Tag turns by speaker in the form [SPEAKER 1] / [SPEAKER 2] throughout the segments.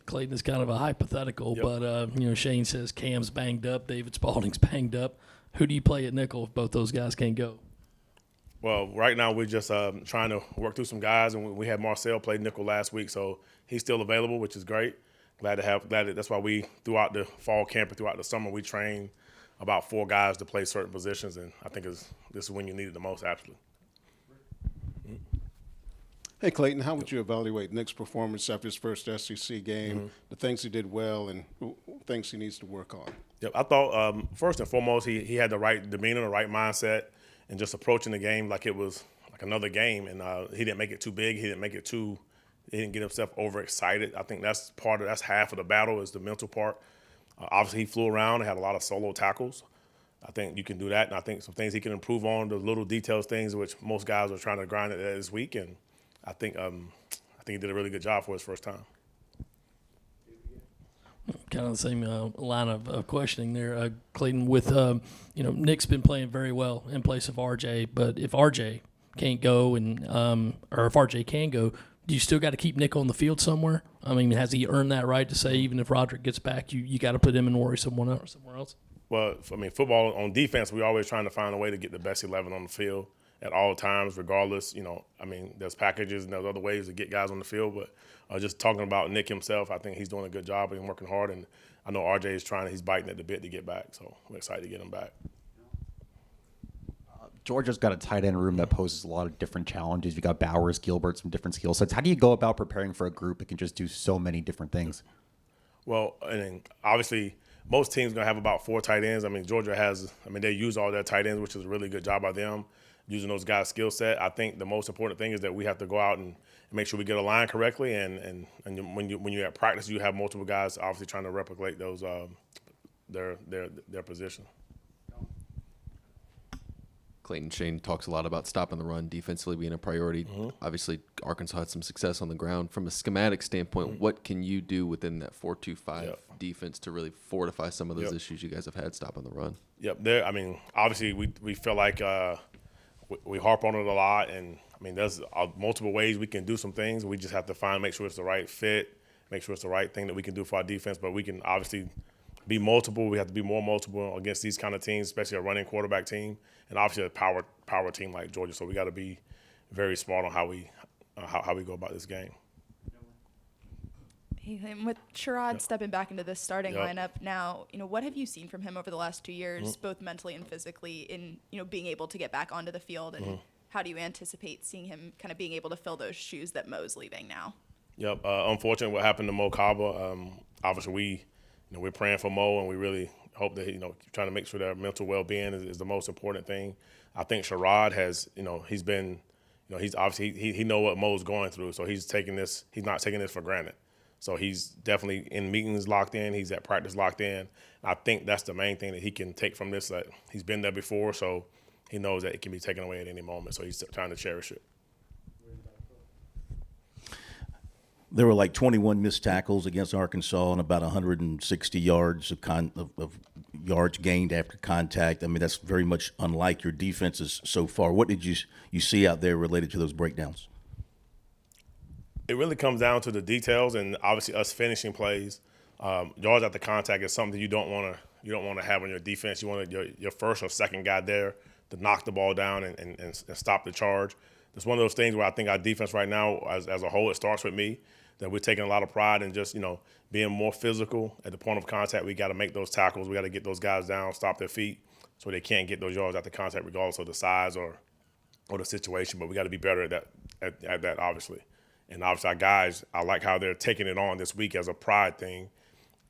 [SPEAKER 1] Clayton, is kind of a hypothetical, but Shane says Cam's banged up, David Spalding's banged up. Who do you play at nickel if both those guys can't go?
[SPEAKER 2] Well, right now we're just trying to work through some guys, and we had Marcel play nickel last week, so he's still available, which is great. That's why we, throughout the fall camp and throughout the summer, we train about 4 guys to play certain positions, and I think this is when you need it the most, absolutely.
[SPEAKER 3] Hey, Clayton, how would you evaluate Nick's performance after his first SEC game, the things he did well and things he needs to work on?
[SPEAKER 2] Yep, I thought first and foremost he had the right demeanor, the right mindset, and just approaching the game like it was like another game. And he didn't make it too big. He didn't get himself overexcited. I think that's half of the battle is the mental part. Obviously, he flew around and had a lot of solo tackles. I think you can do that, and I think some things he can improve on, the little details, things which most guys are trying to grind at this week. And I think he did a really good job for his first time.
[SPEAKER 1] Kind of the same line of questioning there, Clayton. With Nick's been playing very well in place of RJ, but if RJ can't go or if RJ can go, do you still got to keep Nick on the field somewhere? I mean, has he earned that right to say even if Roderick gets back, you got to put him and worry somewhere else?
[SPEAKER 2] Well, I mean, football on defense, we're always trying to find a way to get the best 11 on the field at all times, regardless. I mean, there's packages and there's other ways to get guys on the field, but just talking about Nick himself, I think he's doing a good job and working hard, and I know RJ is he's biting at the bit to get back, so we're excited to get him back.
[SPEAKER 4] Georgia's got a tight end room that poses a lot of different challenges. You got Bowers, Gilbert, some different skill sets. How do you go about preparing for a group that can just do so many different things?
[SPEAKER 2] Well, and then obviously most teams are going to have about 4 tight ends. I mean, Georgia they use all their tight ends, which is a really good job by them, using those guys' skill set. I think the most important thing is that we have to go out and make sure we get a line correctly. And when you're at practice, you have multiple guys obviously trying to replicate those their position.
[SPEAKER 5] Clayton, Shane talks a lot about stopping the run, defensively being a priority.
[SPEAKER 2] Mm-hmm.
[SPEAKER 5] Obviously, Arkansas had some success on the ground. From a schematic standpoint, what can you do within that 4-2-5 defense to really fortify some of those issues you guys have had stopping the run?
[SPEAKER 2] Yep. Obviously, we feel like we harp on it a lot, and there's multiple ways we can do some things. We just have to make sure it's the right fit, make sure it's the right thing that we can do for our defense. But we can obviously be multiple. We have to be more multiple against these kind of teams, especially a running quarterback team, and obviously a power team like Georgia. So we got to be very smart on how we go about this game.
[SPEAKER 6] With Sherrod stepping back into the starting lineup now, what have you seen from him over the last 2 years, both mentally and physically, in being able to get back onto the field, and how do you anticipate seeing him kind of being able to fill those shoes that Mo's leaving now?
[SPEAKER 2] Yep. Unfortunately, what happened to Mo Kaba. Obviously, we're praying for Mo, and we really hope that trying to make sure their mental well-being is the most important thing. I think Sherrod has, he's been, he's obviously he know what Mo's going through, so he's not taking this for granted. So he's definitely in meetings locked in. He's at practice locked in. I think that's the main thing that he can take from this. That he's been there before, so he knows that it can be taken away at any moment. So he's trying to cherish it.
[SPEAKER 7] There were like 21 missed tackles against Arkansas and about 160 yards of yards gained after contact. That's very much unlike your defenses so far. What did you see out there related to those breakdowns?
[SPEAKER 2] It really comes down to the details and obviously us finishing plays. Yards after contact is something you don't want to have on your defense. You want your first or second guy there to knock the ball down and stop the charge. It's one of those things where I think our defense right now, as a whole, it starts with me, that we're taking a lot of pride in just being more physical at the point of contact. We got to make those tackles. We got to get those guys down, stop their feet, so they can't get those yards after contact, regardless of the size or the situation. But we got to be better at that, obviously. And obviously our guys, I like how they're taking it on this week as a pride thing.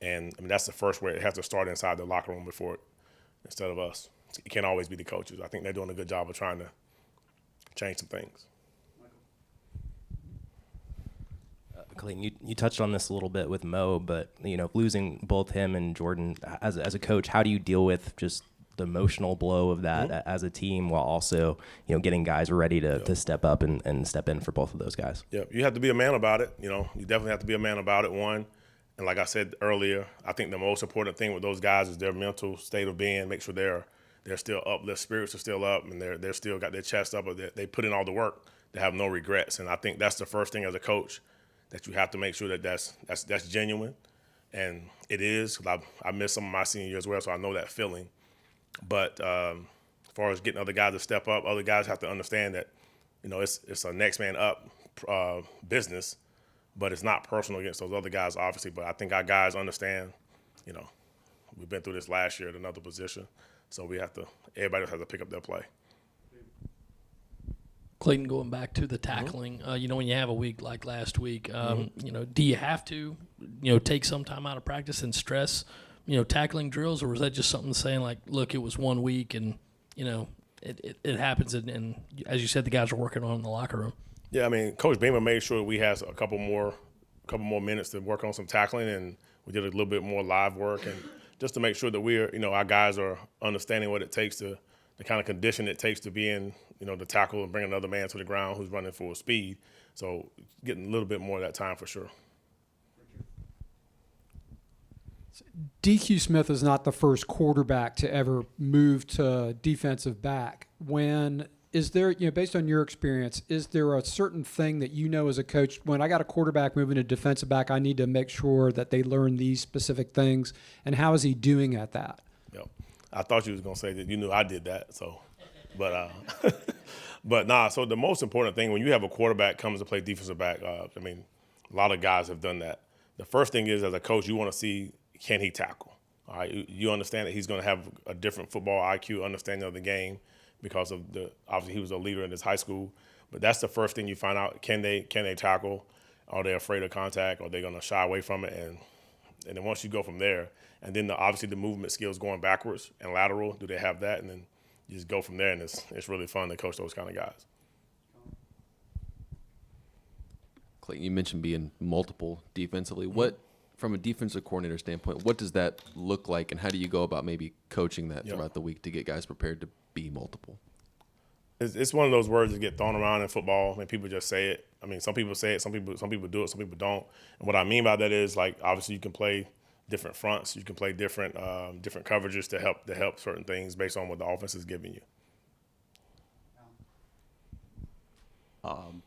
[SPEAKER 2] And that's the first way it has to start inside the locker room instead of us. It can't always be the coaches. I think they're doing a good job of trying to change some things.
[SPEAKER 8] Clayton, you touched on this a little bit with Mo, but losing both him and Jordan as a coach, how do you deal with just the emotional blow of that as a team, while also getting guys ready to step up and step in for both of those guys?
[SPEAKER 2] Yeah, you have to be a man about it. You definitely have to be a man about it. One, and like I said earlier, I think the most important thing with those guys is their mental state of being. Make sure they're still up, their spirits are still up, and they're still got their chest up. They put in all the work. They have no regrets, and I think that's the first thing as a coach that you have to make sure that that's genuine, and it is. 'Cause I missed some of my senior year as well, so I know that feeling. But as far as getting other guys to step up, other guys have to understand that, it's a next man up business, but it's not personal against those other guys, obviously. But I think our guys understand, we've been through this last year at another position, so everybody has to pick up their play.
[SPEAKER 1] Clayton, going back to the tackling, when you have a week like last week, do you have to, take some time out of practice and stress, tackling drills, or was that just something saying like, look, it was 1 week and, it happens, and as you said, the guys are working on it in the locker room?
[SPEAKER 2] Yeah, I mean, Coach Beamer made sure we had a couple more minutes to work on some tackling, and we did a little bit more live work, and just to make sure that our guys are understanding what it takes the kind of condition it takes to be in, the tackle and bring another man to the ground who's running full speed. So getting a little bit more of that time for sure.
[SPEAKER 9] DQ Smith is not the first quarterback to ever move to defensive back. Is there, based on your experience, is there a certain thing that as a coach, when I got a quarterback moving to defensive back, I need to make sure that they learn these specific things, and how is he doing at that?
[SPEAKER 2] Yep. I thought you was going to say that you knew I did that, so, but nah, so the most important thing when you have a quarterback comes to play defensive back, a lot of guys have done that. The first thing is, as a coach, you want to see, can he tackle? All right, you understand that he's going to have a different football IQ, understanding of the game, because of obviously he was a leader in his high school. But that's the first thing you find out: can they tackle? Are they afraid of contact? Are they going to shy away from it? And then once you go from there, and then obviously the movement skills going backwards and lateral, do they have that? And then you just go from there, and it's really fun to coach those kind of guys.
[SPEAKER 5] Clayton, you mentioned being multiple defensively. What, from a defensive coordinator standpoint, what does that look like, and how do you go about maybe coaching that throughout the week to get guys prepared to be multiple?
[SPEAKER 2] It's one of those words that get thrown around in football. People just say it. Some people say it, some people do it, some people don't. And what I mean by that is, like, obviously you can play different fronts, you can play different coverages to help certain things based on what the offense is giving you.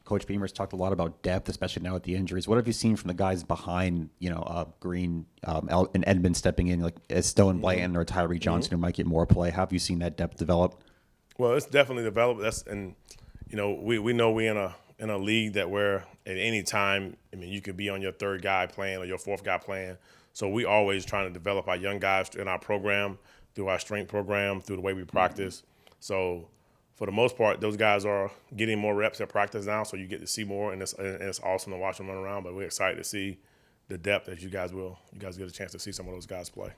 [SPEAKER 4] Coach Beamer's talked a lot about depth, especially now with the injuries. What have you seen from the guys behind, Green and Edmond stepping in, like as Stone Blanton or Tyree Johnson, who might get more play? How have you seen that depth develop?
[SPEAKER 2] Well, it's definitely developed. We know we're in a league that where at any time, you could be on your third guy playing or your fourth guy playing. So we always trying to develop our young guys in our program, through our strength program, through the way we practice. So for the most part, those guys are getting more reps at practice now, so you get to see more, and it's awesome to watch them run around. But we're excited to see the depth that you guys get a chance to see some of those guys play.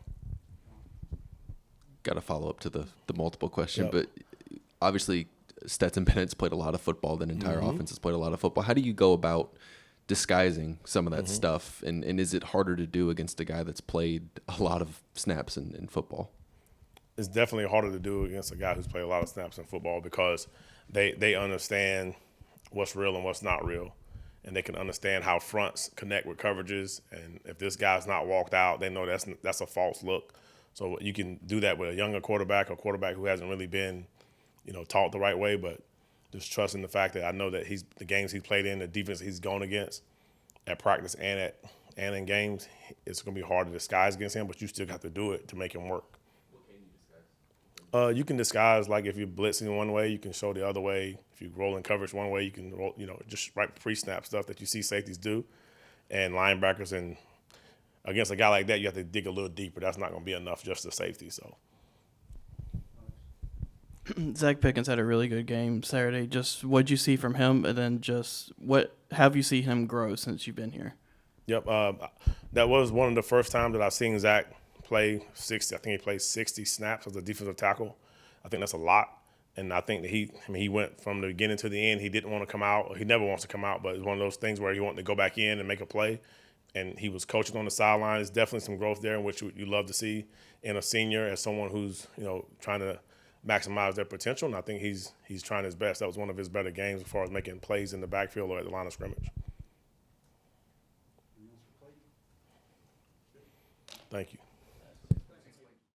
[SPEAKER 5] Got to follow up to the multiple question,
[SPEAKER 2] Yep.
[SPEAKER 5] but obviously Stetson Bennett's played a lot of football. The entire offense has played a lot of football. How do you go about disguising some of that stuff, and is it harder to do against a guy that's played a lot of snaps in football?
[SPEAKER 2] It's definitely harder to do against a guy who's played a lot of snaps in football, because they understand what's real and what's not real, and they can understand how fronts connect with coverages. And if this guy's not walked out, they know that's a false look. So you can do that with a younger quarterback, a quarterback who hasn't really been, taught the right way, but just trusting the fact that I know that the games he's played in, the defense he's gone against at practice and in games, it's going to be hard to disguise against him, but you still have to do it to make him work. You can disguise, like if you're blitzing one way, you can show the other way. If you roll in coverage one way, you can roll, just right pre-snap stuff that you see safeties do, and linebackers. And against a guy like that, you have to dig a little deeper. That's not going to be enough just to safety. So
[SPEAKER 10] Zach Pickens had a really good game Saturday. Just what'd you see from him, and then just what have you seen him grow since you've been here?
[SPEAKER 2] Yep, that was one of the first times that I've seen Zach play 60. I think he played 60 snaps as a defensive tackle. I think that's a lot. And I think that he went from the beginning to the end. He didn't want to come out. Or he never wants to come out, but it's one of those things where he wanted to go back in and make a play. And he was coaching on the sideline. There's definitely some growth there, in which you love to see in a senior, as someone who's trying to maximize their potential. And I think he's trying his best. That was one of his better games as far as making plays in the backfield or at the line of scrimmage. Thank you.